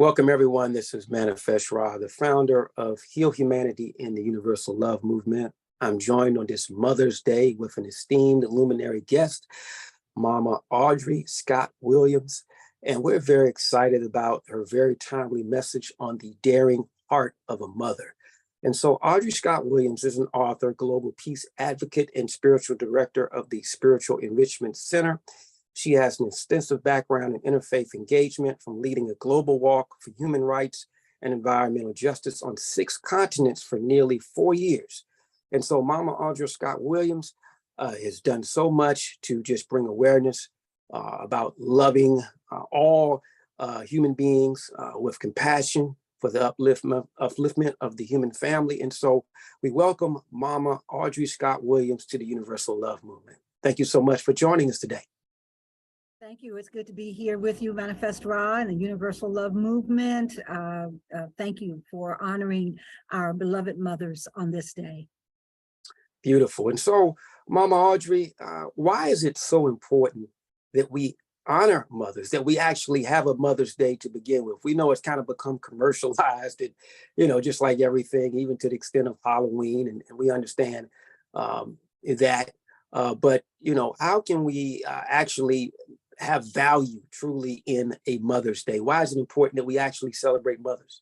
Welcome, everyone. This is Manifest Ra, the founder of Heal Humanity in the Universal Love Movement. I'm joined on this Mother's Day with an esteemed luminary guest, Mama Audri Scott Williams. And we're very excited about her very timely message on the daring heart of a mother. And so Audri Scott Williams is an author, global peace advocate, and spiritual director of the Spiritual Enrichment Center. She has an extensive background in interfaith engagement, from leading a global walk for human rights and environmental justice on 6 continents for nearly 4 years. And so Mama Audri Scott Williams has done so much to just bring awareness about loving all human beings with compassion for the upliftment of the human family. And so we welcome Mama Audri Scott Williams to the Universal Love Movement. Thank you so much for joining us today. Thank you. It's good to be here with you, Manifest Ra and the Universal Love Movement. Thank you for honoring our beloved mothers on this day. Beautiful. And so, Mama Audri, why is it so important that we honor mothers, that we actually have a Mother's Day to begin with? We know it's kind of become commercialized and, just like everything, even to the extent of Halloween, and we understand that. But, how can we actually have value truly in a Mother's Day? Why is it important that we actually celebrate mothers?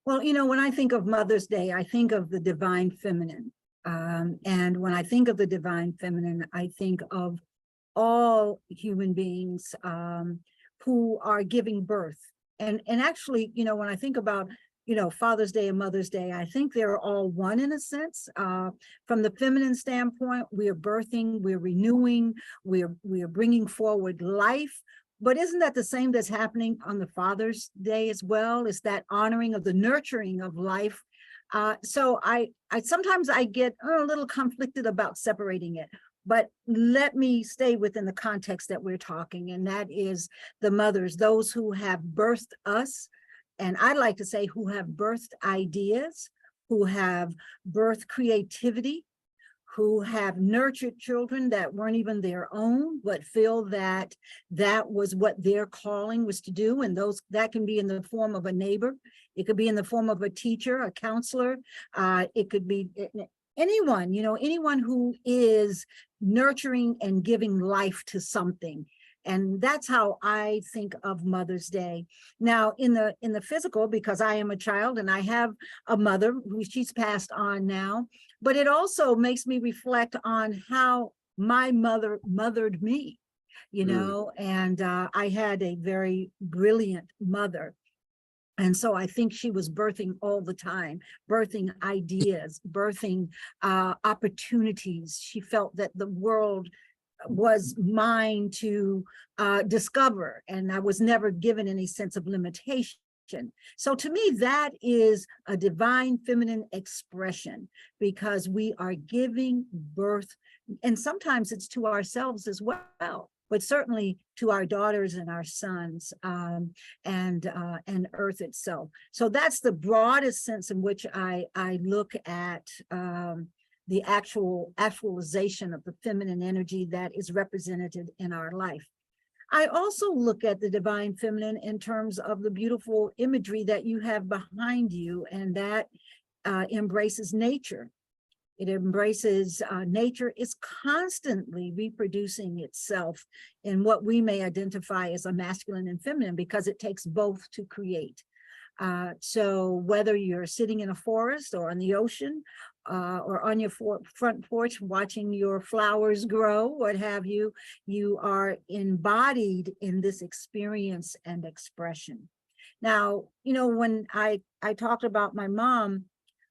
Well, when I think of Mother's Day, I think of the divine feminine. And when I think of the divine feminine, I think of all human beings who are giving birth. And actually, when I think about Father's Day and Mother's Day, I think they're all one in a sense. From the feminine standpoint, we are birthing, we're renewing, we are bringing forward life. But isn't that the same that's happening on the Father's Day as well? Is that honoring of the nurturing of life? So I sometimes I get a little conflicted about separating it. But let me stay within the context that we're talking, and that is the mothers, those who have birthed us. And I'd like to say who have birthed ideas, who have birthed creativity, who have nurtured children that weren't even their own, but feel that that was what their calling was to do. And that can be in the form of a neighbor. It could be in the form of a teacher, a counselor. It could be anyone, anyone who is nurturing and giving life to something. And that's how I think of Mother's Day. Now, in the physical, because I am a child and I have a mother who she's passed on now, but it also makes me reflect on how my mother mothered me, and I had a very brilliant mother. And so I think she was birthing all the time, birthing ideas, birthing opportunities. She felt that the world was mine to discover, and I was never given any sense of limitation. So to me, that is a divine feminine expression, because we are giving birth, and sometimes it's to ourselves as well, but certainly to our daughters and our sons, and Earth itself. So that's the broadest sense in which I look at the actualization of the feminine energy that is represented in our life. I also look at the divine feminine in terms of the beautiful imagery that you have behind you, and that embraces nature. It embraces nature is constantly reproducing itself in what we may identify as a masculine and feminine, because it takes both to create. So whether you're sitting in a forest or on the ocean, or on your front porch watching your flowers grow, what have you, you are embodied in this experience and expression. Now, when I talked about my mom,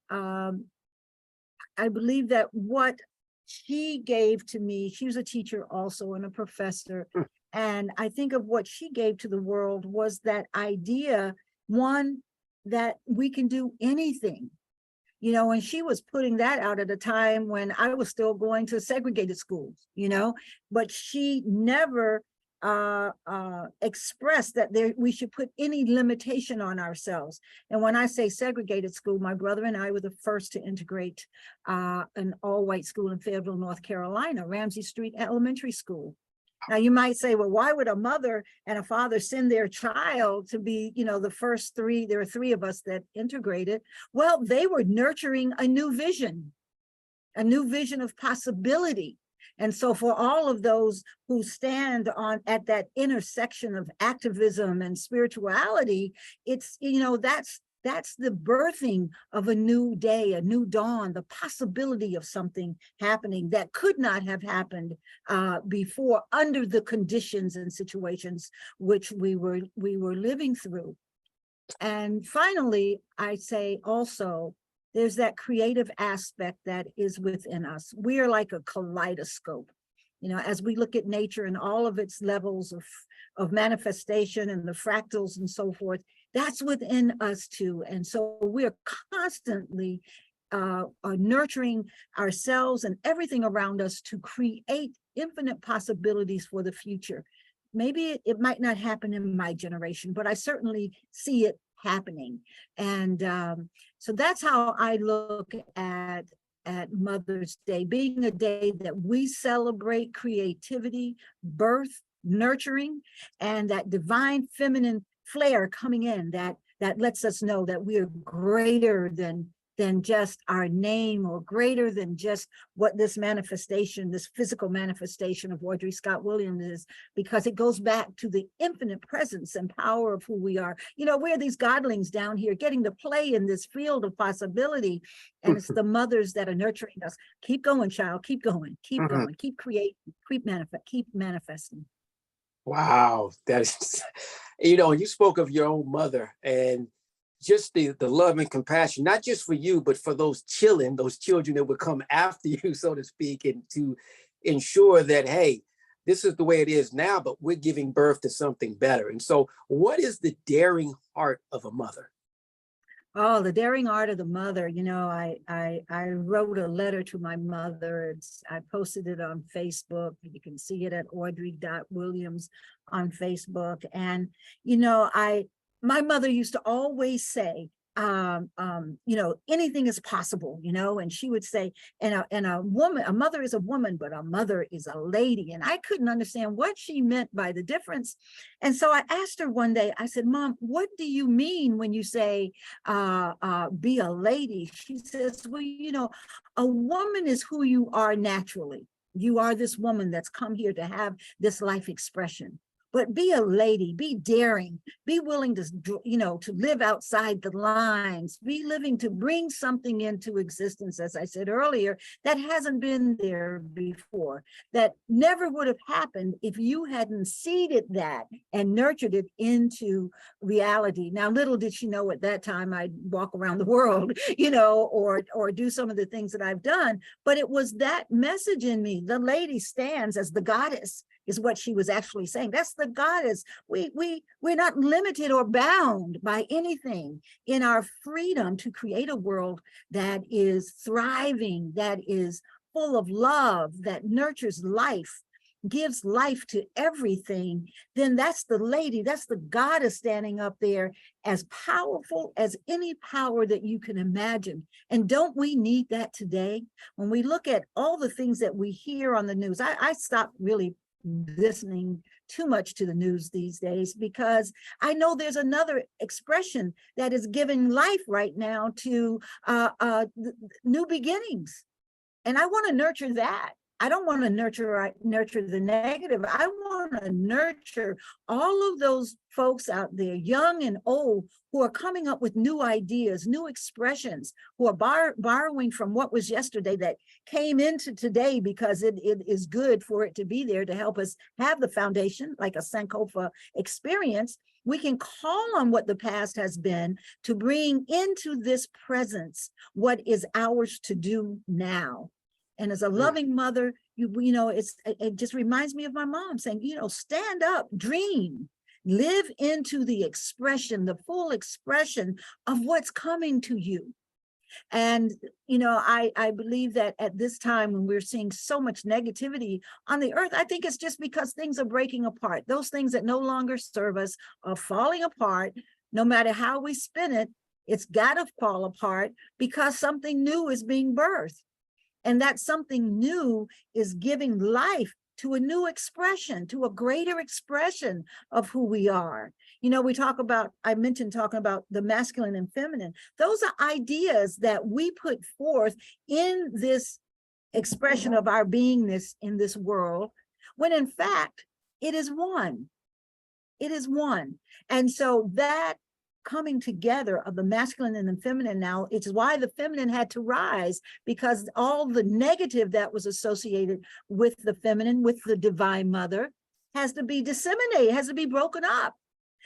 I believe that what she gave to me, she was a teacher also and a professor. And I think of what she gave to the world was that idea, one, that we can do anything. And she was putting that out at a time when I was still going to segregated schools, but she never expressed that we should put any limitation on ourselves. And when I say segregated school, my brother and I were the first to integrate an all-white school in Fayetteville, North Carolina, Ramsey Street Elementary School. Now you might say, well, why would a mother and a father send their child to be, the first three? There are three of us that integrated. Well, they were nurturing a new vision of possibility. And so for all of those who stand at that intersection of activism and spirituality, it's, that's the birthing of a new day, a new dawn, the possibility of something happening that could not have happened before under the conditions and situations which we were living through. And finally, I say also, there's that creative aspect that is within us. We are like a kaleidoscope. As we look at nature and all of its levels of manifestation and the fractals and so forth, that's within us too. And so we're constantly nurturing ourselves and everything around us to create infinite possibilities for the future. Maybe it might not happen in my generation, but I certainly see it happening. And so that's how I look at Mother's Day, being a day that we celebrate creativity, birth, nurturing, and that divine feminine flair coming in that lets us know that we are greater than just our name, or greater than just what this manifestation, this physical manifestation of Audri Scott Williams is, because it goes back to the infinite presence and power of who we are. We're these godlings down here getting to play in this field of possibility, and it's the mothers that are nurturing us. Keep going, child, keep going, keep going, keep creating, keep manifesting. Wow, that is, you spoke of your own mother and just the love and compassion, not just for you, but for those children that would come after you, so to speak, and to ensure that, hey, this is the way it is now, but we're giving birth to something better. And so what is the daring heart of a mother? Oh, the daring art of the mother. I wrote a letter to my mother. I posted it on Facebook. You can see it at Audri.Williams on Facebook. And, my mother used to always say, anything is possible, and she would say, and a mother is a woman, but a mother is a lady. And I couldn't understand what she meant by the difference. And so I asked her one day, I said, Mom, what do you mean when you say, be a lady? She says, well, a woman is who you are naturally. You are this woman that's come here to have this life expression. But be a lady, be daring, be willing to, to live outside the lines, be living to bring something into existence, as I said earlier, that hasn't been there before, that never would have happened if you hadn't seeded that and nurtured it into reality. Now, little did she know at that time I'd walk around the world, or do some of the things that I've done, but it was that message in me. The lady stands as the goddess, is what she was actually saying. That's the goddess. We're not limited or bound by anything in our freedom to create a world that is thriving, that is full of love, that nurtures life, gives life to everything. Then that's the lady, that's the goddess standing up there, as powerful as any power that you can imagine. And don't we need that today? When we look at all the things that we hear on the news, I stopped really listening too much to the news these days, because I know there's another expression that is giving life right now to new beginnings. And I want to nurture that. I don't want to nurture the negative. I want to nurture all of those folks out there, young and old, who are coming up with new ideas, new expressions, who are borrowing from what was yesterday that came into today, because it is good for it to be there to help us have the foundation, like a Sankofa experience. We can call on what the past has been to bring into this presence what is ours to do now. And as a loving mother, it just reminds me of my mom saying, stand up, dream, live into the expression, the full expression of what's coming to you. And, I believe that at this time, when we're seeing so much negativity on the earth, I think it's just because things are breaking apart. Those things that no longer serve us are falling apart. No matter how we spin it, it's got to fall apart, because something new is being birthed. And that something new is giving life to a new expression, to a greater expression of who we are. You know, I mentioned talking about the masculine and feminine. Those are ideas that we put forth in this expression of our beingness in this world, when in fact, it is one. It is one. And so that coming together of the masculine and the feminine now, it's why the feminine had to rise, because all the negative that was associated with the feminine, with the divine mother, has to be disseminated, has to be broken up,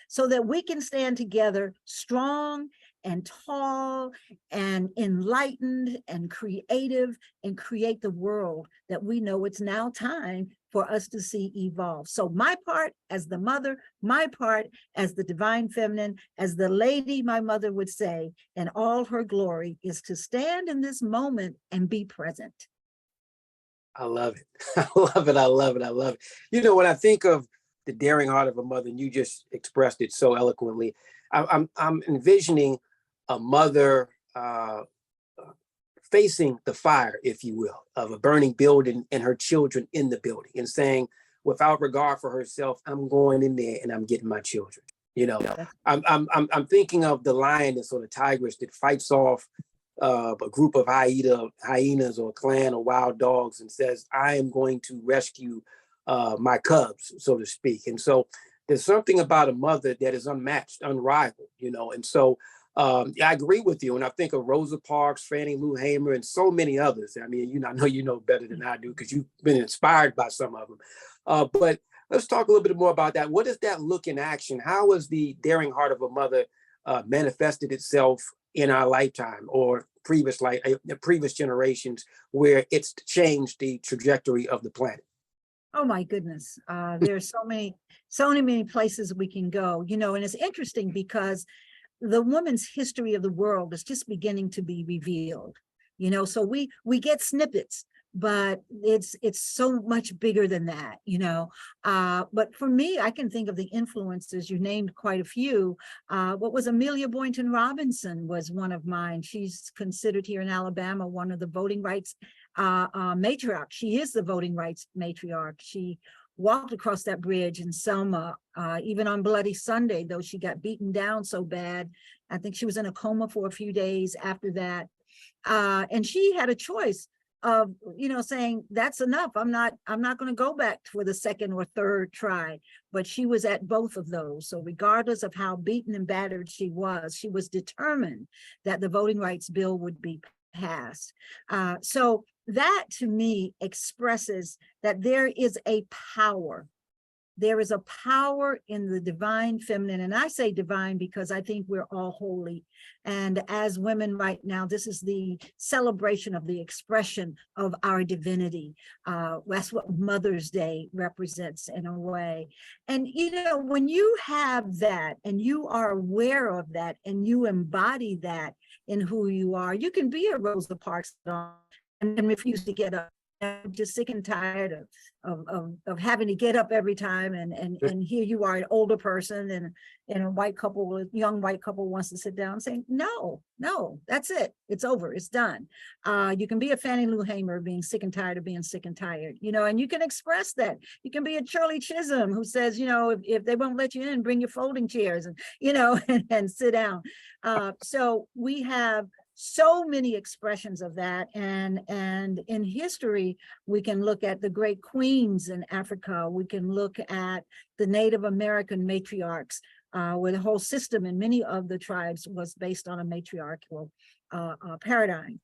so that we can stand together strong and tall and enlightened and creative and create the world that we know it's now time for us to see evolve. So my part as the mother, my part as the divine feminine, as the lady, my mother would say, in all her glory, is to stand in this moment and be present. I love it. I love it. I love it. I love it. You know, when I think of the daring heart of a mother, and you just expressed it so eloquently, I'm envisioning a mother facing the fire, if you will, of a burning building and her children in the building, and saying, without regard for herself, I'm going in there and I'm getting my children. You know, I'm thinking of the lioness or the tigress that fights off a group of hyenas or a clan of wild dogs and says, I am going to rescue my cubs, so to speak. And so there's something about a mother that is unmatched, unrivaled, you know. And so I agree with you. And I think of Rosa Parks, Fannie Lou Hamer, and so many others. I mean, I know you know better than I do because you've been inspired by some of them. But let's talk a little bit more about that. What does that look in action? How has the daring heart of a mother manifested itself in our lifetime or previous generations, where it's changed the trajectory of the planet? Oh my goodness. There's so many places we can go, you know, and it's interesting because the woman's history of the world is just beginning to be revealed, you know, so we get snippets, but it's so much bigger than that, you know. But for me, I can think of the influences. You named quite a few. What was Amelia Boynton Robinson was one of mine. She's considered here in Alabama one of the voting rights matriarch. She is the voting rights matriarch. She walked across that bridge in Selma, even on Bloody Sunday, though she got beaten down so bad. I think she was in a coma for a few days after that. And she had a choice of, you know, saying, that's enough. I'm not going to go back for the second or third try. But she was at both of those. So regardless of how beaten and battered she was determined that the voting rights bill would be passed. So that to me expresses that there is a power. There is a power in the divine feminine. And I say divine because I think we're all holy. And as women right now, this is the celebration of the expression of our divinity. That's what Mother's Day represents in a way. And, you know, when you have that and you are aware of that and you embody that in who you are, you can be a Rosa Parks and refuse to get up. I'm just sick and tired of having to get up every time, and here you are, an older person, and a young white couple wants to sit down and say, no, that's it, it's over, it's done. You can be a Fannie Lou Hamer being sick and tired of being sick and tired, you know, and you can express that. You can be a Shirley Chisholm who says, you know, if they won't let you in, bring your folding chairs and, you know, and sit down. So we have so many expressions of that, and in history we can look at the great queens in Africa. We can look at the Native American matriarchs, where the whole system in many of the tribes was based on a matriarchal paradigm.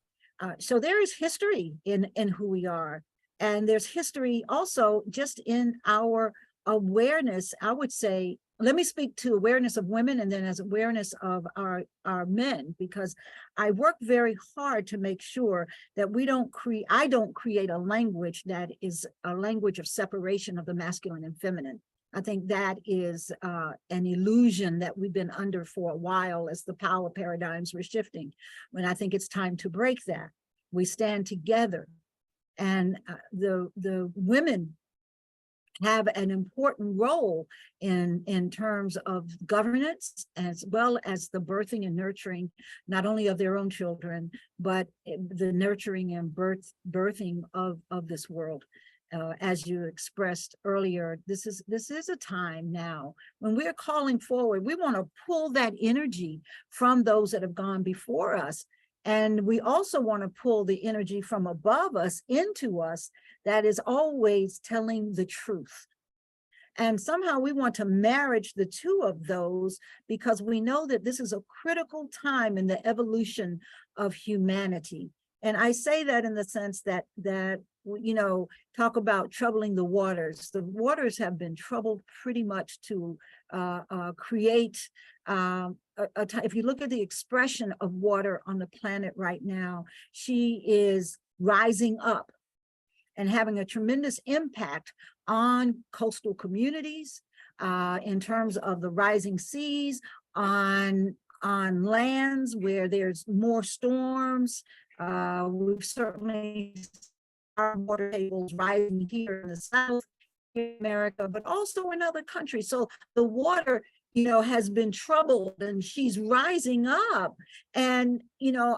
So there is history in who we are, and there's history also just in our awareness. I would say, let me speak to awareness of women and then as awareness of our men, because I work very hard to make sure that I don't create a language that is a language of separation of the masculine and feminine. I think that is an illusion that we've been under for a while as the power paradigms were shifting. When I think it's time to break that. We stand together, and the women have an important role in terms of governance, as well as the birthing and nurturing, not only of their own children, but the nurturing and birthing of this world. as you expressed earlier, this is a time now when we're calling forward. We want to pull that energy from those that have gone before us. And we also want to pull the energy from above us into us that is always telling the truth. And somehow we want to marriage the two of those, because we know that this is a critical time in the evolution of humanity. And I say that in the sense that talk about troubling the waters. The waters have been troubled pretty much to create if you look at the expression of water on the planet right now, she is rising up and having a tremendous impact on coastal communities, in terms of the rising seas, on lands where there's more storms. We've certainly our water tables rising here in the South America, but also in other countries. So the water, has been troubled, and she's rising up. And,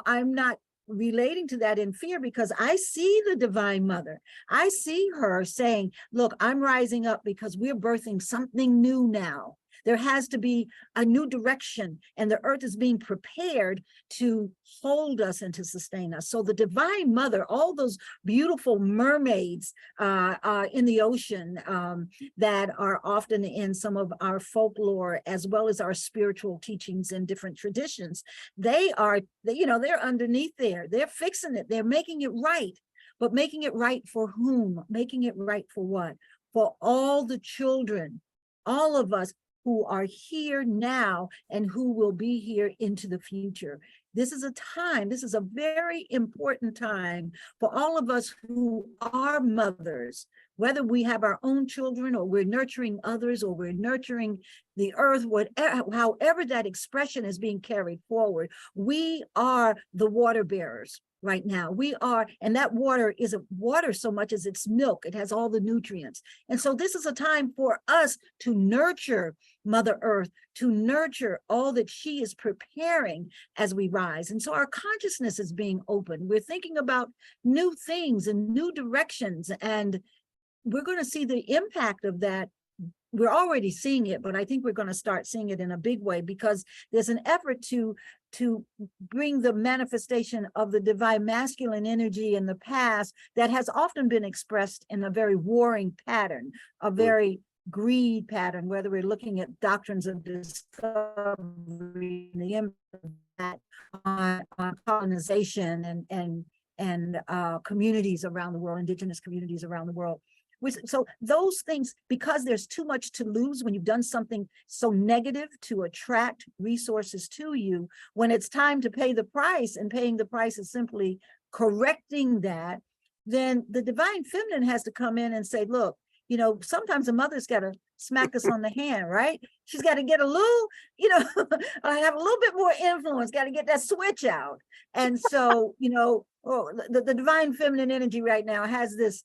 I'm not relating to that in fear, because I see the Divine Mother. I see her saying, look, I'm rising up because we're birthing something new now. There has to be a new direction, and the earth is being prepared to hold us and to sustain us. So the Divine Mother, all those beautiful mermaids in the ocean that are often in some of our folklore, as well as our spiritual teachings in different traditions, they're underneath there. They're fixing it. They're making it right. But making it right for whom? Making it right for what? For all the children, all of us who are here now and who will be here into the future. This is a very important time for all of us who are mothers, whether we have our own children or we're nurturing others or we're nurturing the earth, however that expression is being carried forward. We are the water bearers right now. We are, and that water isn't water so much as it's milk. It has all the nutrients. And so this is a time for us to nurture Mother Earth, to nurture all that she is preparing as we rise. And so our consciousness is being opened. We're thinking about new things and new directions, and we're going to see the impact of that. We're already seeing it, but I think we're going to start seeing it in a big way, because there's an effort to bring the manifestation of the divine masculine energy in the past that has often been expressed in a very warring pattern, a very greed pattern, whether we're looking at doctrines of discovery, the impact on colonization and communities around the world, indigenous communities around the world. So those things, because there's too much to lose when you've done something so negative to attract resources to you, when it's time to pay the price, and paying the price is simply correcting that, then the divine feminine has to come in and say, look, sometimes a mother's got to smack us on the hand, right? She's got to get a little, have a little bit more influence, got to get that switch out. And so, the divine feminine energy right now has this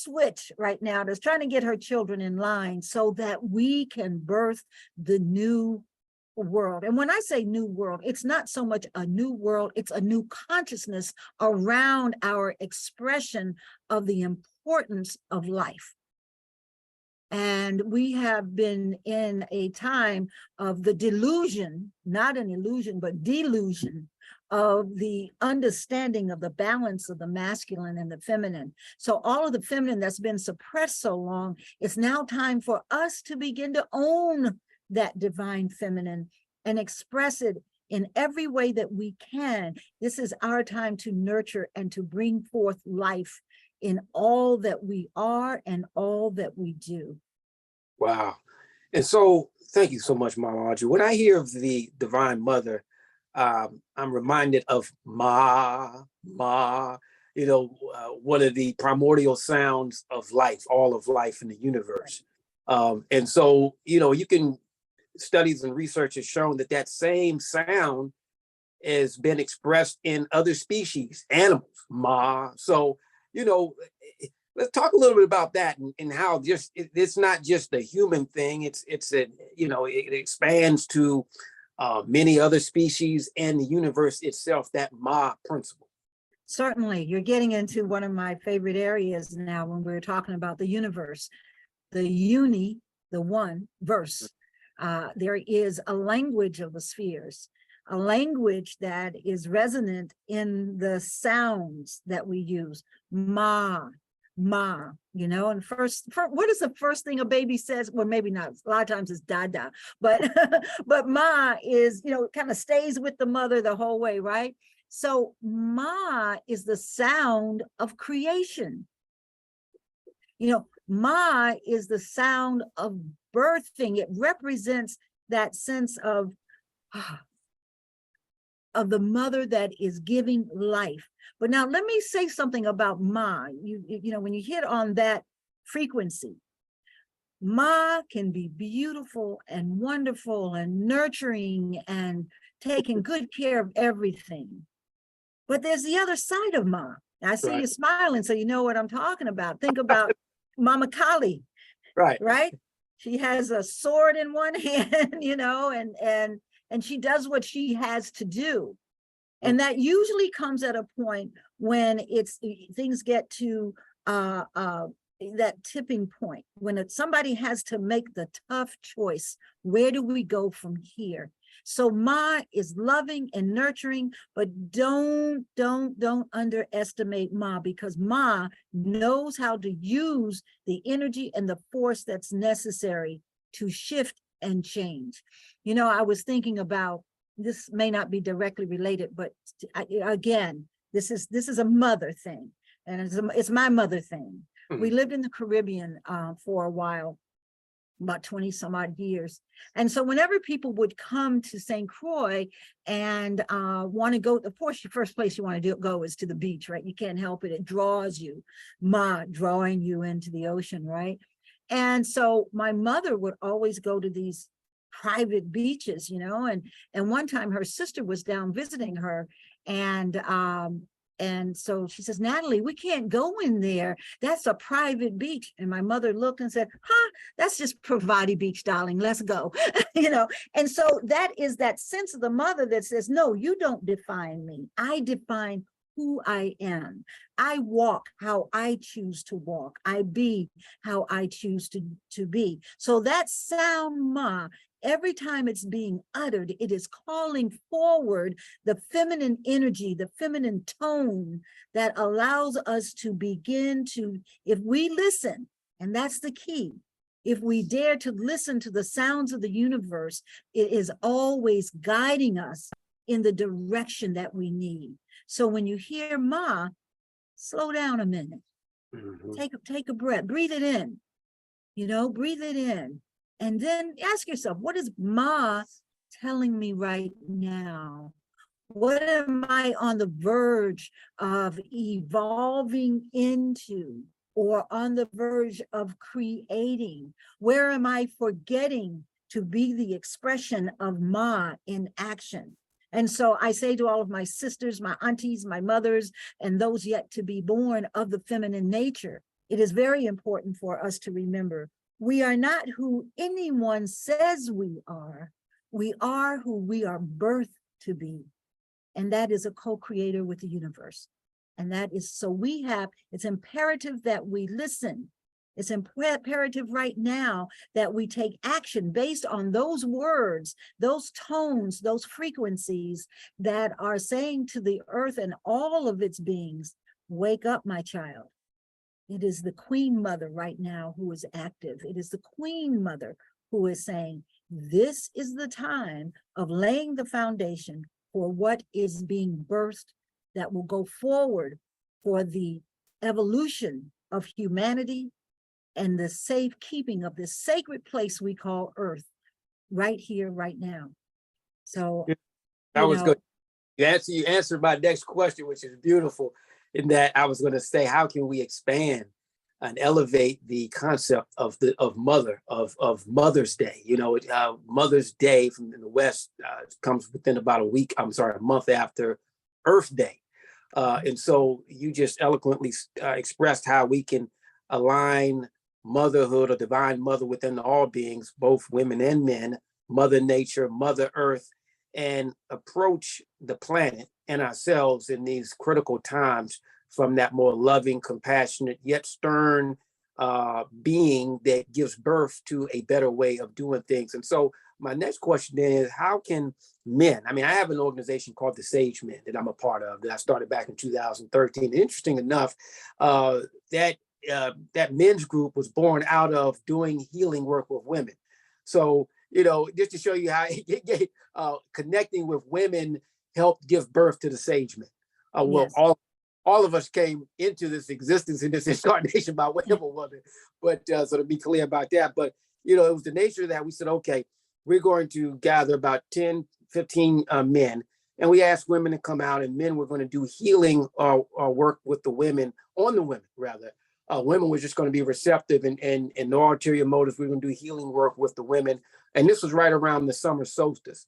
switch right now that's trying to get her children in line so that we can birth the new world. And when I say new world, it's not so much a new world, it's a new consciousness around our expression of the importance of life. And we have been in a time of the delusion, not an illusion, but delusion of the understanding of the balance of the masculine and the feminine. So all of the feminine that's been suppressed so long, it's now time for us to begin to own that divine feminine and express it in every way that we can. This is our time to nurture and to bring forth life in all that we are and all that we do. Wow. And so thank you so much, Mama Audrey. When I hear of the Divine Mother, I'm reminded of Ma, one of the primordial sounds of life, all of life in the universe. And so, studies and research has shown that same sound has been expressed in other species, animals, Ma. So, let's talk a little bit about that and how it's not just a human thing. It expands to many other species and the universe itself, that Ma principle. Certainly, you're getting into one of my favorite areas now when we're talking about the universe, the uni, the one verse. There is a language of the spheres, a language that is resonant in the sounds that we use. Ma, ma, you know, and what is the first thing a baby says? Well, maybe not. A lot of times it's dada, but but ma is, you know, kind of stays with the mother the whole way, right? So ma is the sound of creation. You know, ma is the sound of birthing. It represents that sense of the mother that is giving life. But now let me say something about ma. You know, when you hit on that frequency, ma can be beautiful and wonderful and nurturing and taking good care of everything. But there's the other side of Ma. I see you smiling, so you know what I'm talking about. Think about Mama Kali, right? She has a sword in one hand, you know, and she does what she has to do. And that usually comes at a point when things get to that tipping point, when somebody has to make the tough choice. Where do we go from here? So Ma is loving and nurturing, but don't underestimate Ma, because Ma knows how to use the energy and the force that's necessary to shift and change. You know, I was thinking about, this may not be directly related, but again, this is a mother thing, and it's my mother thing. We lived in the Caribbean for a while, about 20 some odd years. And so whenever people would come to St. Croix and want to go, of course, the first place you want to go is to the beach, right? You can't help it. It draws you, Ma drawing you into the ocean, right? And so my mother would always go to these private beaches, you know, and one time her sister was down visiting her, and so she says, Natalie, we can't go in there. That's a private beach. And my mother looked and said, that's just Pravati Beach, darling. Let's go. You know, and so that is that sense of the mother that says, no, you don't define me. I define who I am. I walk how I choose to walk. I be how I choose to be. So that sound Ma, every time it's being uttered, it is calling forward the feminine energy, the feminine tone that allows us to begin to, if we listen, and that's the key, if we dare to listen to the sounds of the universe, it is always guiding us in the direction that we need. So when you hear Ma, slow down a minute, take a breath, breathe it in, you know, breathe it in. And then ask yourself, what is Ma telling me right now? What am I on the verge of evolving into, or on the verge of creating? Where am I forgetting to be the expression of Ma in action? And so I say to all of my sisters, my aunties, my mothers, and those yet to be born of the feminine nature, it is very important for us to remember, we are not who anyone says we are. We are who we are birthed to be. And that is a co-creator with the universe. And that is, so it's imperative that we listen. It's imperative right now that we take action based on those words, those tones, those frequencies that are saying to the earth and all of its beings, wake up, my child. It is the Queen Mother right now who is active. It is the Queen Mother who is saying, this is the time of laying the foundation for what is being birthed that will go forward for the evolution of humanity and the safekeeping of this sacred place we call Earth, right here, right now. So that was good. You answered my next question, which is beautiful, in that I was going to say, how can we expand and elevate the concept of Mother's Day? You know, Mother's Day from the West comes within about a month after Earth Day. And so you just eloquently expressed how we can align motherhood or divine mother within all beings, both women and men, Mother Nature, Mother Earth, and approach the planet and ourselves in these critical times from that more loving, compassionate, yet stern being that gives birth to a better way of doing things. And so my next question then is, how can men, I mean, I have an organization called the Sagemen that I'm a part of that I started back in 2013. Interesting enough, that men's group was born out of doing healing work with women. So, just to show you how connecting with women helped give birth to the Sagemen. Well, Yes. all of us came into this existence in this incarnation by way of a woman. But so to be clear about that, but it was the nature of that. We said, okay, we're going to gather about 10, 15 men, and we asked women to come out, and men were going to do healing or work with the women, on the women rather. Women were just going to be receptive and no ulterior motives. We were going to do healing work with the women. And this was right around the summer solstice.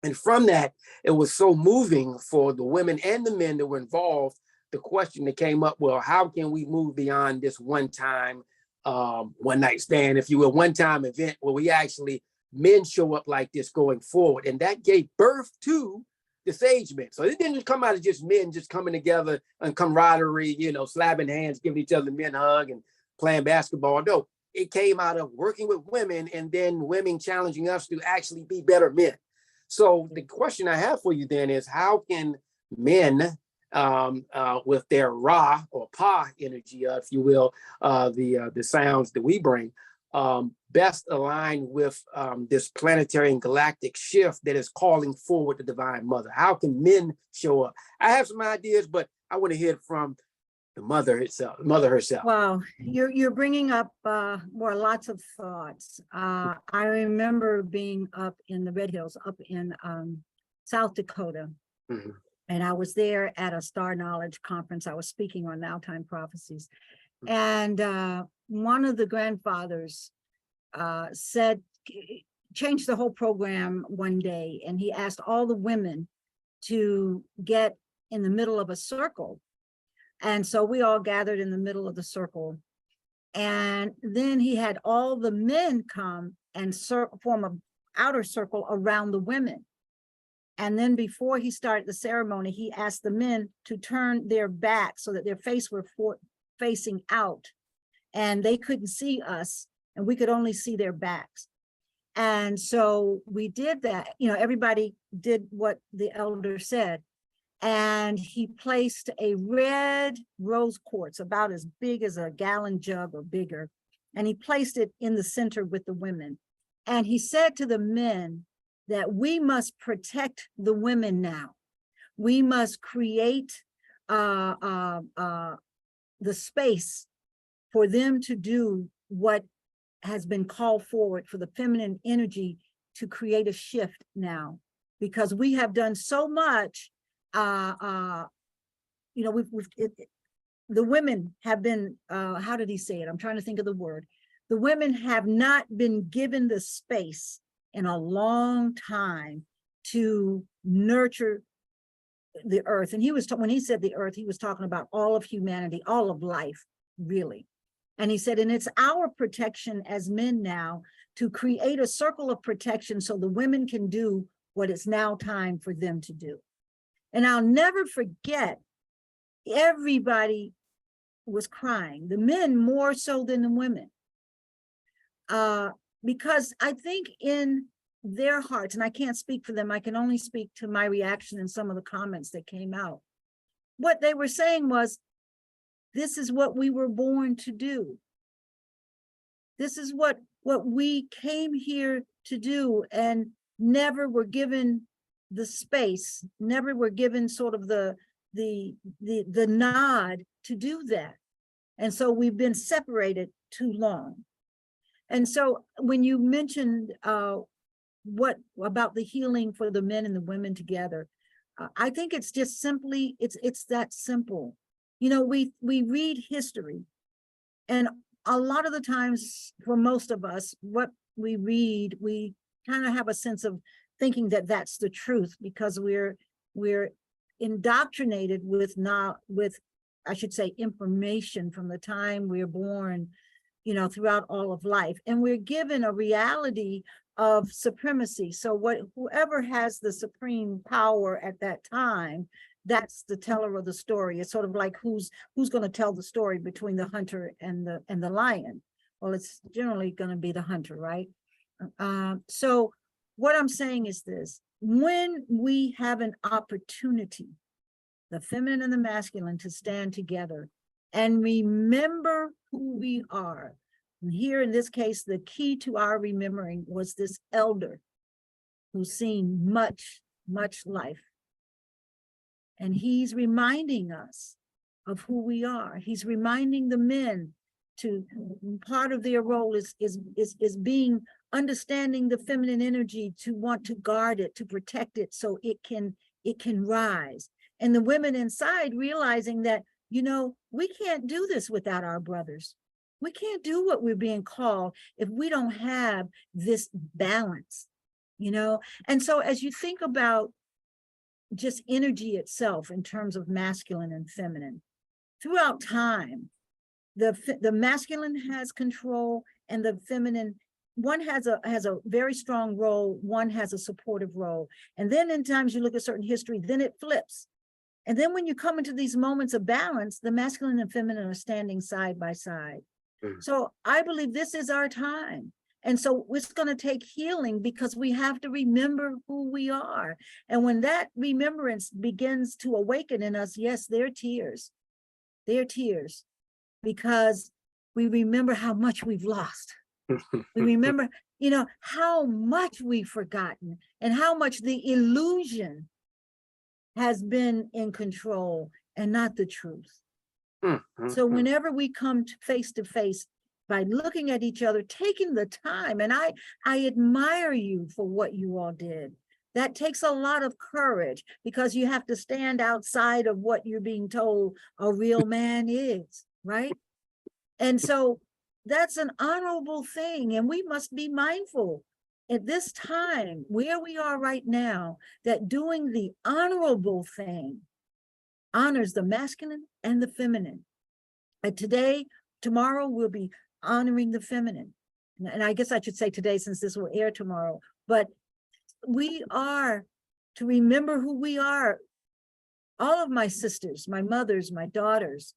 And from that, it was so moving for the women and the men that were involved. The question that came up, well, how can we move beyond this one time, one night stand, if you will, one time event where we actually men show up like this going forward? And that gave birth to the Sagemen. So it didn't just come out of just men just coming together and camaraderie, slapping hands, giving each other men hug and playing basketball. No, it came out of working with women and then women challenging us to actually be better men. So the question I have for you then is, how can men with their Ra or Pa energy, if you will, the sounds that we bring, best align with this planetary and galactic shift that is calling forward the Divine Mother? How can men show up? I have some ideas, but I want to hear from the mother herself. Wow, you're bringing up lots of thoughts. I remember being up in the Red Hills, up in South Dakota, Mm-hmm. and I was there at a Star Knowledge conference. I was speaking on Now Time Prophecies, and one of the grandfathers changed the whole program one day, and he asked all the women to get in the middle of a circle. And so we all gathered in the middle of the circle. And then he had all the men come and form an outer circle around the women. And then before he started the ceremony, he asked the men to turn their back so that their face were facing out. And they couldn't see us, and we could only see their backs. And so we did that. Everybody did what the elder said. And he placed a red rose quartz about as big as a gallon jug or bigger. And he placed it in the center with the women. And he said to the men that we must protect the women now. We must create the space for them to do what has been called forward, for the feminine energy to create a shift now. Because we have done so much. The women have been, how did he say it? I'm trying to think of the word. The women have not been given the space in a long time to nurture the earth. And when he said the earth, he was talking about all of humanity, all of life, really. And he said, and it's our protection as men now to create a circle of protection so the women can do what it's now time for them to do. And I'll never forget, everybody was crying, the men more so than the women. Because I think in their hearts, and I can't speak for them, I can only speak to my reaction and some of the comments that came out. What they were saying was, this is what we were born to do. This is what we came here to do, and never were given the space, never were given sort of the nod to do that. And so we've been separated too long. And so when you mentioned what about the healing for the men and the women together, I think it's just simply, it's that simple. We read history, and a lot of the times for most of us, what we read, we kind of have a sense of thinking that that's the truth, because we're indoctrinated with I should say, information from the time we're born, throughout all of life. And we're given a reality of supremacy. So whoever has the supreme power at that time, that's the teller of the story. It's sort of like who's going to tell the story between the hunter and the lion. Well, it's generally going to be the hunter, right? So what I'm saying is this: when we have an opportunity, the feminine and the masculine, to stand together and remember who we are. And here in this case, the key to our remembering was this elder who's seen much, much life. And he's reminding us of who we are. He's reminding the men to, part of their role is being, understanding the feminine energy, to want to guard it, to protect it so it can rise. And the women inside realizing that, you know, we can't do this without our brothers. We can't do what we're being called if we don't have this balance, you know? And so as you think about just energy itself in terms of masculine and feminine, throughout time, the masculine has control and the feminine, one has a very strong role, one has a supportive role. And then in times you look at certain history, then it flips. And then when you come into these moments of balance, the masculine and feminine are standing side by side. So I believe this is our time. And so it's going to take healing, because we have to remember who we are. And when that remembrance begins to awaken in us, yes, they're tears. They're tears, because we remember how much we've lost. We remember, you know, how much we've forgotten and how much the illusion has been in control and not the truth. So whenever we come face to face, by looking at each other, taking the time, and I admire you for what you all did. That takes a lot of courage, because you have to stand outside of what you're being told a real man is, right? And so that's an honorable thing, and we must be mindful at this time, where we are right now, that doing the honorable thing honors the masculine and the feminine. And today, tomorrow, we'll be honoring the feminine. And I guess I should say today, since this will air tomorrow, but we are to remember who we are. All of my sisters, my mothers, my daughters,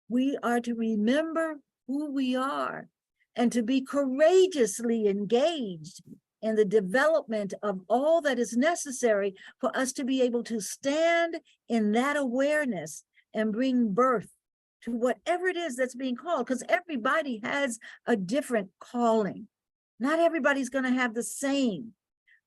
we are to remember who we are and to be courageously engaged in the development of all that is necessary for us to be able to stand in that awareness and bring birth to whatever it is that's being called, because everybody has a different calling. Not everybody's going to have the same.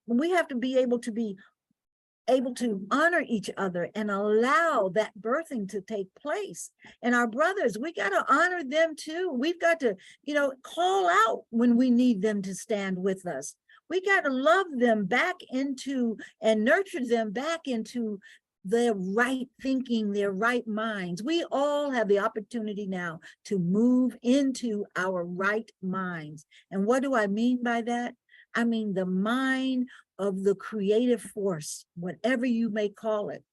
We have to be able to honor each other and allow that birthing to take place. And our brothers, we got to honor them too. We've got to, you know, call out when we need them to stand with us. We got to love them back into and nurture them back into their right thinking, their right minds. We all have the opportunity now to move into our right minds. And what do I mean by that? I mean the mind of the creative force, whatever you may call it,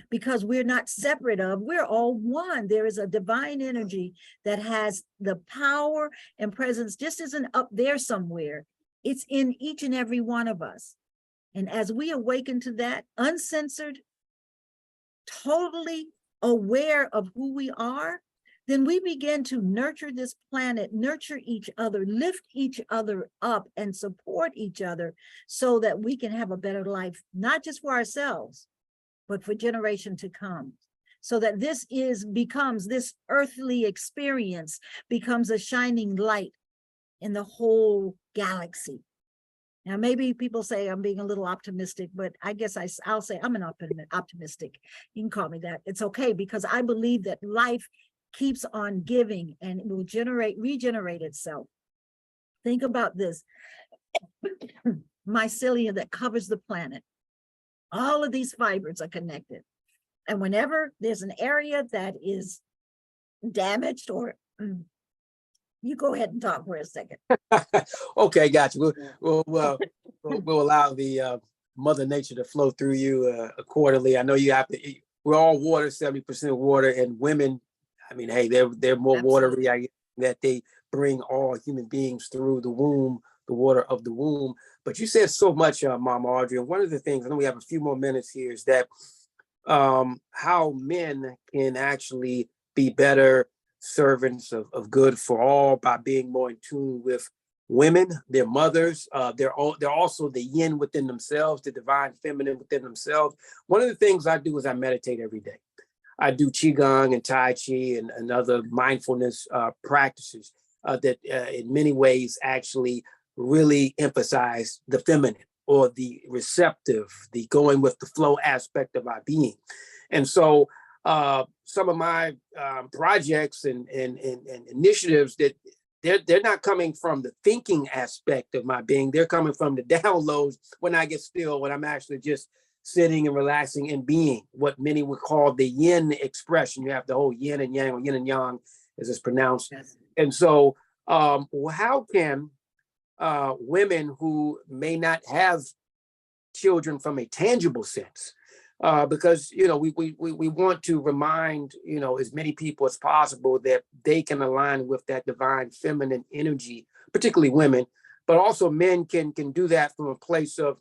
because we're not separate of, we're all one. There is a divine energy that has the power and presence, just isn't up there somewhere. It's in each and every one of us. And as we awaken to that, uncensored, totally aware of who we are, then we begin to nurture this planet, nurture each other, lift each other up and support each other so that we can have a better life, not just for ourselves, but for generation to come. So that this becomes, this earthly experience becomes a shining light in the whole galaxy. Now, maybe people say I'm being a little optimistic, but I guess I'll say I'm an optimistic. You can call me that. It's okay, because I believe that life keeps on giving and it will regenerate itself. Think about this. Mycelium that covers the planet. All of these fibers are connected. And whenever there's an area that is damaged, or you go ahead and talk for a second. Okay, gotcha. We'll allow the Mother Nature to flow through you accordingly. I know you have to. We're all water, 70% water, and women. I mean, hey, they're more watery. That they bring all human beings through the womb the water of the womb. But you said so much, Mama Audrey. And one of the things, I know we have a few more minutes here, is that how men can actually be better servants of good for all by being more in tune with women, their mothers. They're also the yin within themselves, the divine feminine within themselves. One of the things I do is I meditate every day. I do qigong and tai chi and other mindfulness practices that in many ways actually really emphasize the feminine or the receptive, the going with the flow aspect of our being. And so some of my projects and initiatives that they're not coming from the thinking aspect of my being. They're coming from the downloads when I get still, when I'm actually just sitting and relaxing and being, what many would call the yin expression. You have the whole yin and yang, or yin and yang as it's pronounced. Yes. And so how can women who may not have children from a tangible sense, because we want to remind as many people as possible that they can align with that divine feminine energy, particularly women, but also men can do that from a place of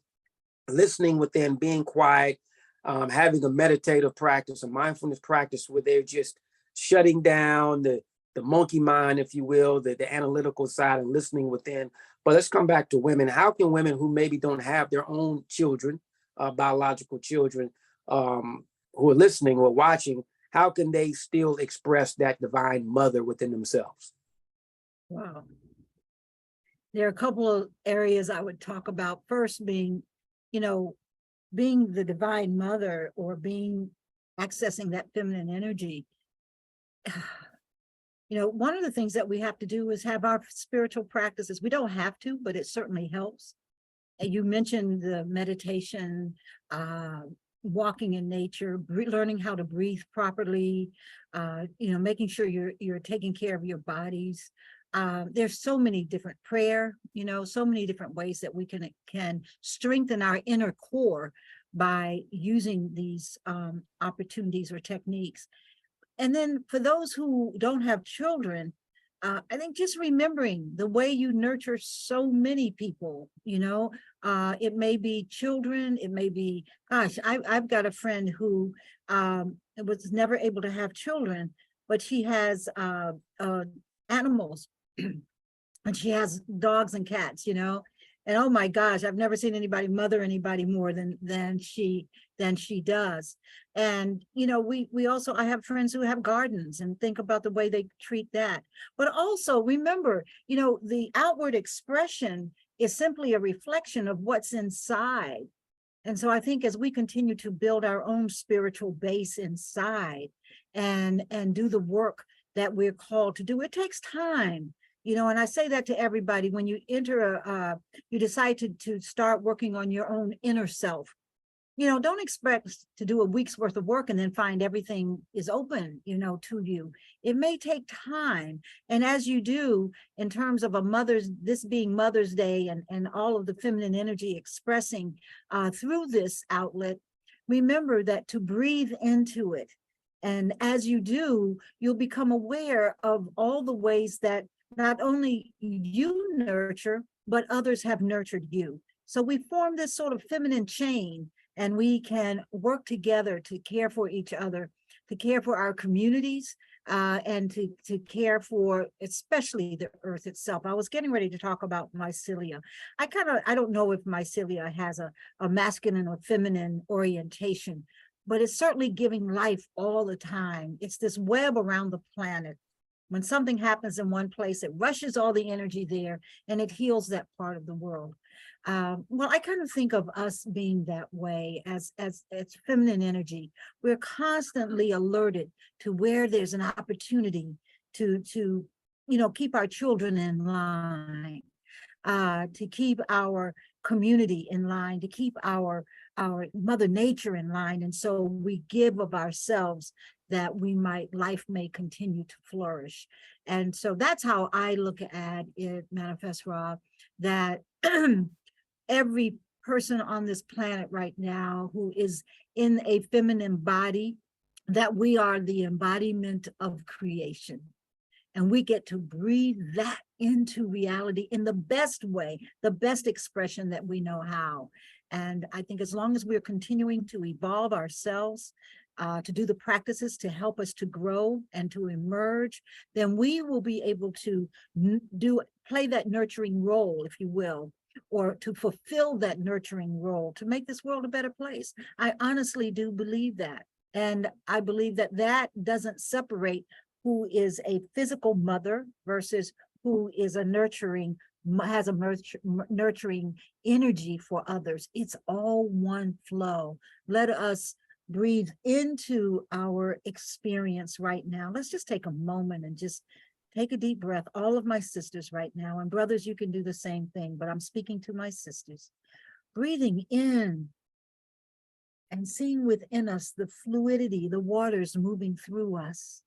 listening within, being quiet, having a meditative practice, a mindfulness practice where they're just shutting down the monkey mind, if you will, the analytical side, and listening within. But let's come back to women. How can women who maybe don't have their own children, biological children, who are listening or watching, how can they still express that divine mother within themselves? Wow. There are a couple of areas I would talk about. First being, being the divine mother, or accessing that feminine energy. One of the things that we have to do is have our spiritual practices. We don't have to, but it certainly helps. And you mentioned the meditation, walking in nature, learning how to breathe properly, making sure you're taking care of your bodies. There's so many different prayer, so many different ways that we can strengthen our inner core by using these opportunities or techniques. And then for those who don't have children, I think just remembering the way you nurture so many people, it may be children, it may be, gosh, I've got a friend who was never able to have children, but she has animals and she has dogs and cats, and oh my gosh, I've never seen anybody mother anybody more than she does. And we also, I have friends who have gardens, and think about the way they treat that. But also remember, the outward expression is simply a reflection of what's inside. And so I think as we continue to build our own spiritual base inside and do the work that we're called to do, it takes time. And I say that to everybody. When you you decide to start working on your own inner self, don't expect to do a week's worth of work and then find everything is open, to you. It may take time. And as you do, in terms of this being Mother's Day and all of the feminine energy expressing through this outlet, remember that to breathe into it. And as you do, you'll become aware of all the ways that not only you nurture, but others have nurtured you. So we form this sort of feminine chain, and we can work together to care for each other, to care for our communities, and to care for especially the earth itself. I was getting ready to talk about mycelia. I don't know if mycelia has a masculine or feminine orientation, but it's certainly giving life all the time. It's this web around the planet. When something happens in one place, it rushes all the energy there and it heals that part of the world. Well, I kind of think of us being that way as feminine energy. We're constantly alerted to where there's an opportunity to keep our children in line, to keep our community in line, to keep our Mother Nature in line. And so we give of ourselves that life may continue to flourish. And so that's how I look at it, Manifest Ra, that every person on this planet right now who is in a feminine body, that we are the embodiment of creation. And we get to breathe that into reality in the best way, the best expression that we know how. And I think as long as we're continuing to evolve ourselves, to do the practices to help us to grow and to emerge, then we will be able to play that nurturing role, if you will, or to fulfill that nurturing role to make this world a better place. I honestly do believe that. And I believe that that doesn't separate who is a physical mother versus who is a nurturing, has a nurturing energy for others. It's all one flow. Let us breathe into our experience right now. Let's just take a moment and just take a deep breath. All of my sisters right now, and brothers, you can do the same thing, but I'm speaking to my sisters. Breathing in and seeing within us the fluidity, the waters moving through us.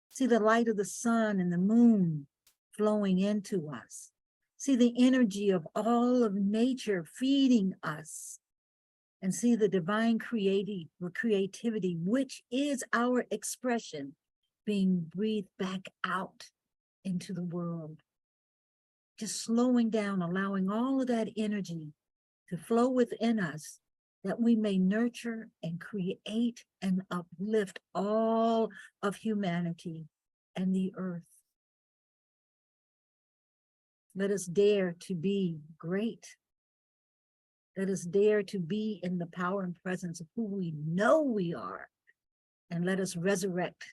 See the light of the sun and the moon flowing into us. See the energy of all of nature feeding us. And see the divine creativity, which is our expression, being breathed back out into the world. Just slowing down, allowing all of that energy to flow within us, that we may nurture and create and uplift all of humanity and the earth. Let us dare to be great. Let us dare to be in the power and presence of who we know we are. And let us resurrect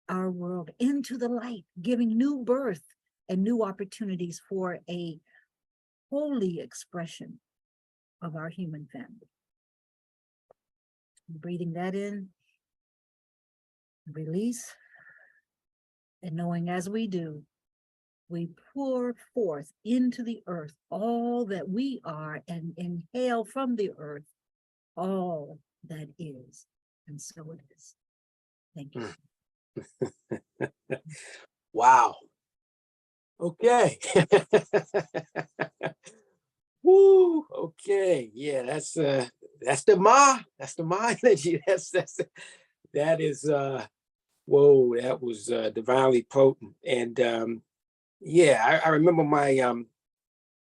our world into the light, giving new birth and new opportunities for a holy expression of our human family. Breathing that in, release, and knowing as we do, we pour forth into the earth all that we are and inhale from the earth all that is. And so it is. Thank you. Wow. Okay. Woo. Okay. Yeah, that's the Ma. That's the Ma energy. That is whoa, that was divinely potent. And yeah, I remember my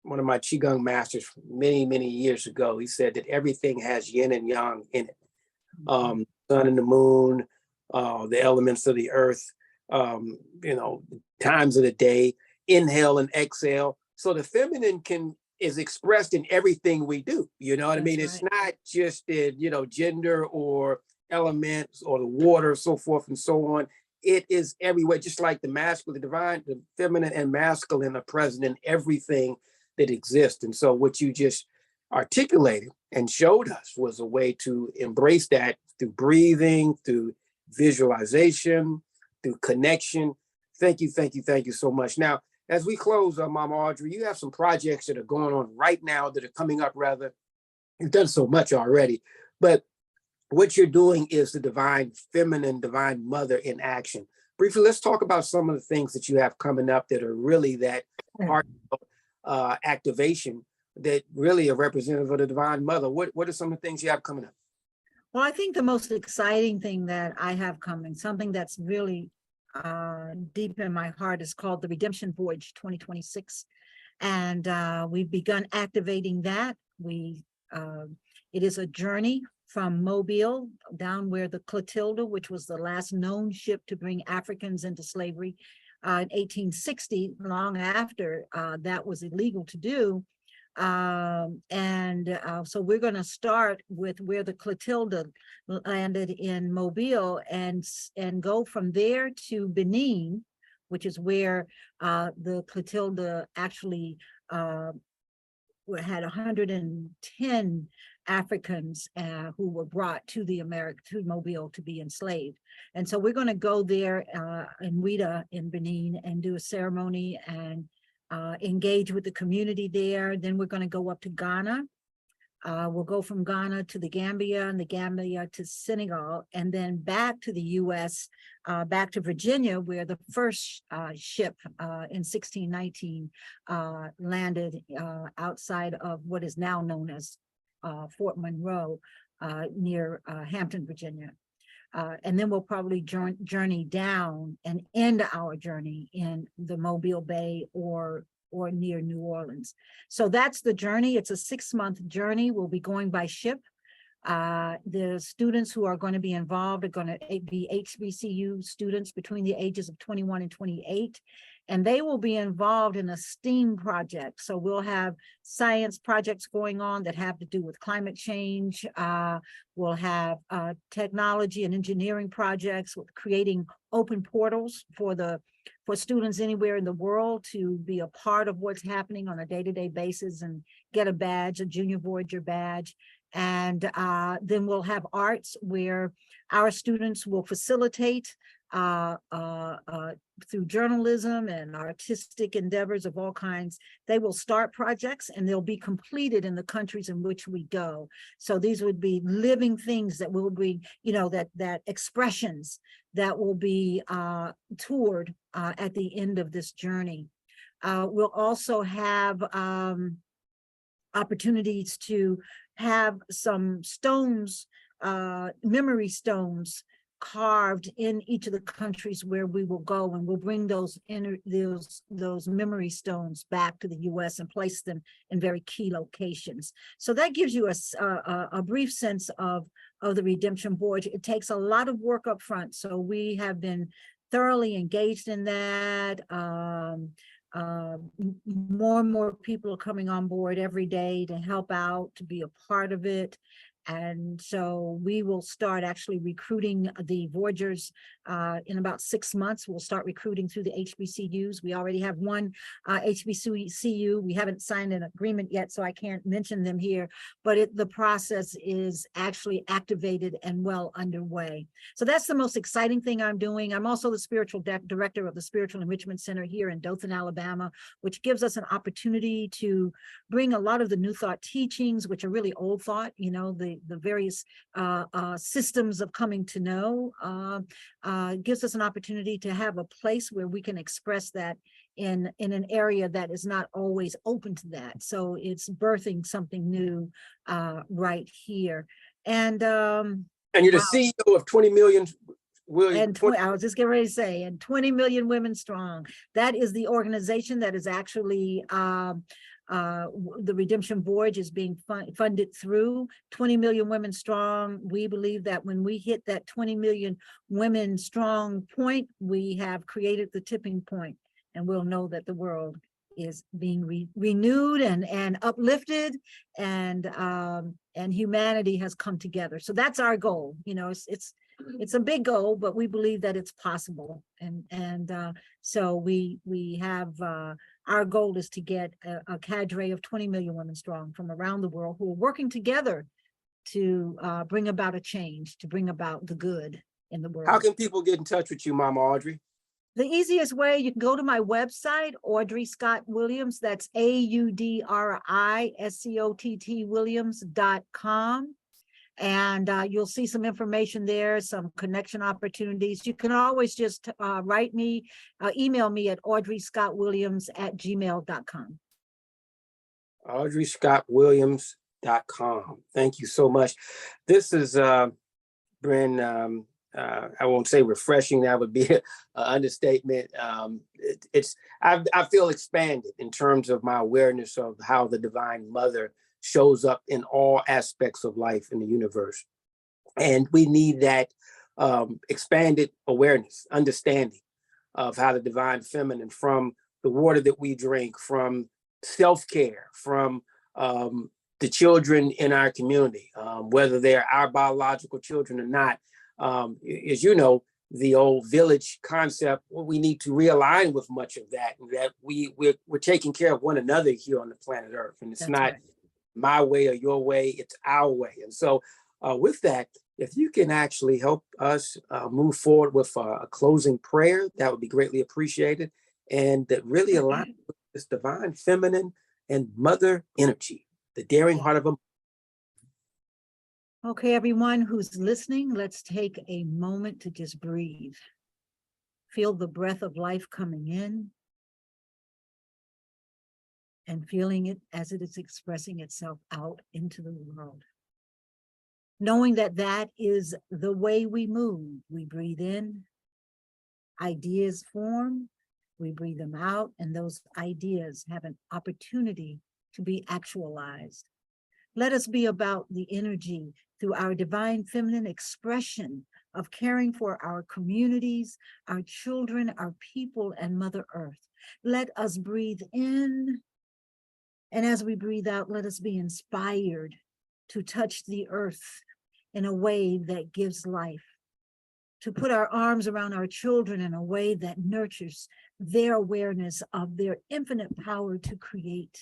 one of my Qigong masters many years ago. He said that everything has yin and yang in it. Sun and the moon, the elements of the earth, times of the day, inhale and exhale. So the feminine is expressed in everything we do. You know what I mean? That's It's right. not just in, gender or elements or the water, so forth and so on. It is everywhere, just like the masculine, the divine, the feminine and masculine are present in everything that exists. And so what you just articulated and showed us was a way to embrace that through breathing, through visualization, through connection. Thank you so much. Now, as we close, Mama Audrey, you have some projects that are going on right now that are coming up, rather. You've done so much already, but what you're doing is the divine feminine, divine mother in action. Briefly, let's talk about some of the things that you have coming up that are really that heart activation that really are representative of the divine mother. What are some of the things you have coming up? Well, I think the most exciting thing that I have coming, something that's really deep in my heart, is called the Redemption Voyage 2026. And we've begun activating that. It is a journey from Mobile down where the Clotilda, which was the last known ship to bring Africans into slavery in 1860, long after that was illegal to do. So we're going to start with where the Clotilda landed in Mobile and go from there to Benin, which is where the Clotilda actually had 110 Africans who were brought to to Mobile to be enslaved. And so we're going to go there in Ouida in Benin and do a ceremony and engage with the community there. Then we're going to go up to Ghana. We'll go from Ghana to the Gambia, and the Gambia to Senegal, and then back to the U.S., back to Virginia, where the first ship in 1619 landed outside of what is now known as Fort Monroe, near Hampton, Virginia. And then we'll probably journey down and end our journey in the Mobile Bay or near New Orleans. So that's the journey. It's a 6-month journey. We'll be going by ship. The students who are going to be involved are going to be HBCU students between the ages of 21 and 28, and they will be involved in a STEAM project. So we'll have science projects going on that have to do with climate change. We'll have technology and engineering projects with creating open portals for students anywhere in the world to be a part of what's happening on a day-to-day basis and get a badge, a Junior Voyager badge. And then we'll have arts where our students will facilitate through journalism and artistic endeavors of all kinds. They will start projects and they'll be completed in the countries in which we go. So these would be living things that will be, that expressions that will be toured at the end of this journey. We'll also have opportunities to have some stones, memory stones carved in each of the countries where we will go, and we'll bring those memory stones back to the U.S. and place them in very key locations. So that gives you a brief sense of the Redemption Voyage. It takes a lot of work up front, so we have been thoroughly engaged in that. More and more people are coming on board every day to help out, to be a part of it. And so we will start actually recruiting the Voyagers in about 6 months. We'll start recruiting through the HBCUs. We already have one HBCU. We haven't signed an agreement yet, so I can't mention them here, but the process is actually activated and well underway. So that's the most exciting thing I'm doing. I'm also the spiritual director of the Spiritual Enrichment Center here in Dothan, Alabama, which gives us an opportunity to bring a lot of the New Thought teachings, which are really old thought, the various systems of coming to know, gives us an opportunity to have a place where we can express that in an area that is not always open to that. So it's birthing something new right here. And you're the CEO of 20 million. I was just getting ready to say, and 20 million women strong. That is the organization that is actually the Redemption Voyage is being funded through 20 million women strong. We believe that when we hit that 20 million women strong point, we have created the tipping point, and we'll know that the world is being renewed and uplifted, and humanity has come together. So that's our goal. It's a big goal, but we believe that it's possible. And so we have our goal is to get a cadre of 20 million women strong from around the world who are working together to bring about a change, to bring about the good in the world. How can people get in touch with you, Mama Audrey? The easiest way, you can go to my website, Audrey Scott Williams. That's AudriScott Williams.com. And you'll see some information there, some connection opportunities. You can always just email me at audryscottwilliams@gmail.com. audryscottwilliams.com. Thank you so much. This has been, I won't say refreshing, that would be an understatement. I feel expanded in terms of my awareness of how the Divine Mother shows up in all aspects of life in the universe. And we need that expanded awareness, understanding of how the Divine Feminine, from the water that we drink, from self-care, from the children in our community, whether they're our biological children or not. As you know, the old village concept, well, we need to realign with much of that, and that we're taking care of one another here on the planet Earth. And it's not my way or your way, it's our way. And so with that, if you can actually help us move forward with a closing prayer, that would be greatly appreciated. And that really aligns with this Divine Feminine and Mother energy, the daring heart of a. Okay, everyone who's listening, let's take a moment to just breathe. Feel the breath of life coming in and feeling it as it is expressing itself out into the world. knowing that that is the way we move. We breathe in, ideas form, we breathe them out, and those ideas have an opportunity to be actualized. Let us be about the energy through our divine feminine expression of caring for our communities, our children, our people, and Mother Earth. Let us breathe in, and as we breathe out, let us be inspired to touch the earth in a way that gives life, to put our arms around our children in a way that nurtures their awareness of their infinite power to create.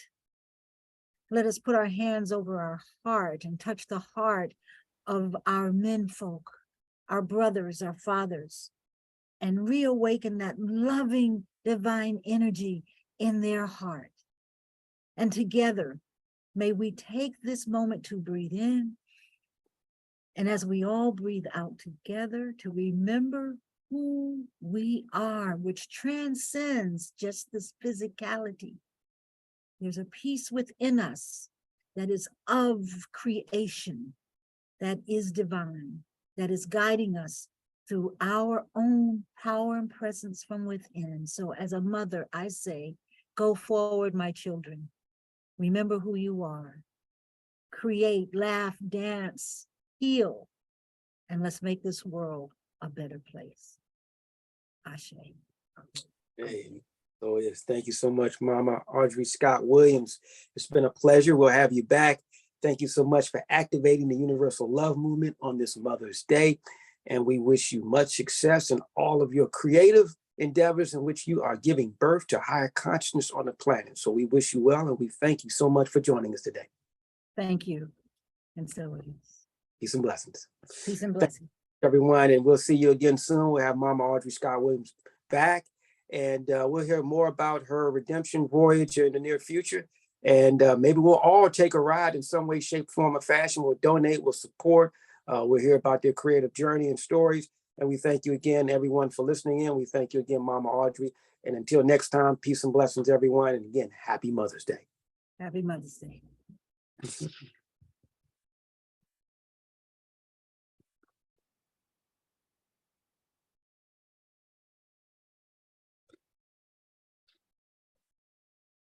Let us put our hands over our heart and touch the heart of our menfolk, our brothers, our fathers, and reawaken that loving divine energy in their heart. And together, may we take this moment to breathe in, and as we all breathe out together, to remember who we are, which transcends just this physicality. There's a peace within us that is of creation, that is divine, that is guiding us through our own power and presence from within. So as a mother, I say, go forward, my children. Remember who you are. Create, laugh, dance, heal, and let's make this world a better place. Ashe. Hey. Oh, yes. Thank you so much, Mama Audrey Scott Williams. It's been a pleasure. We'll have you back. Thank you so much for activating the Universal Love Movement on this Mother's Day. And we wish you much success in all of your creative endeavors in which you are giving birth to higher consciousness on the planet. So we wish you well, and we thank you so much for joining us today. Thank you. And so it is. Peace and blessings. Peace and blessings. Everyone, and we'll see you again soon. We'll have Mama Audrey Scott Williams back, and we'll hear more about her redemption voyage in the near future. And maybe we'll all take a ride in some way, shape, form, or fashion. We'll donate, we'll support. We'll hear about their creative journey and stories. And we thank you again, everyone, for listening in. We thank you again, Mama Audrey. And until next time, peace and blessings, everyone. And again, happy Mother's Day. Happy Mother's Day.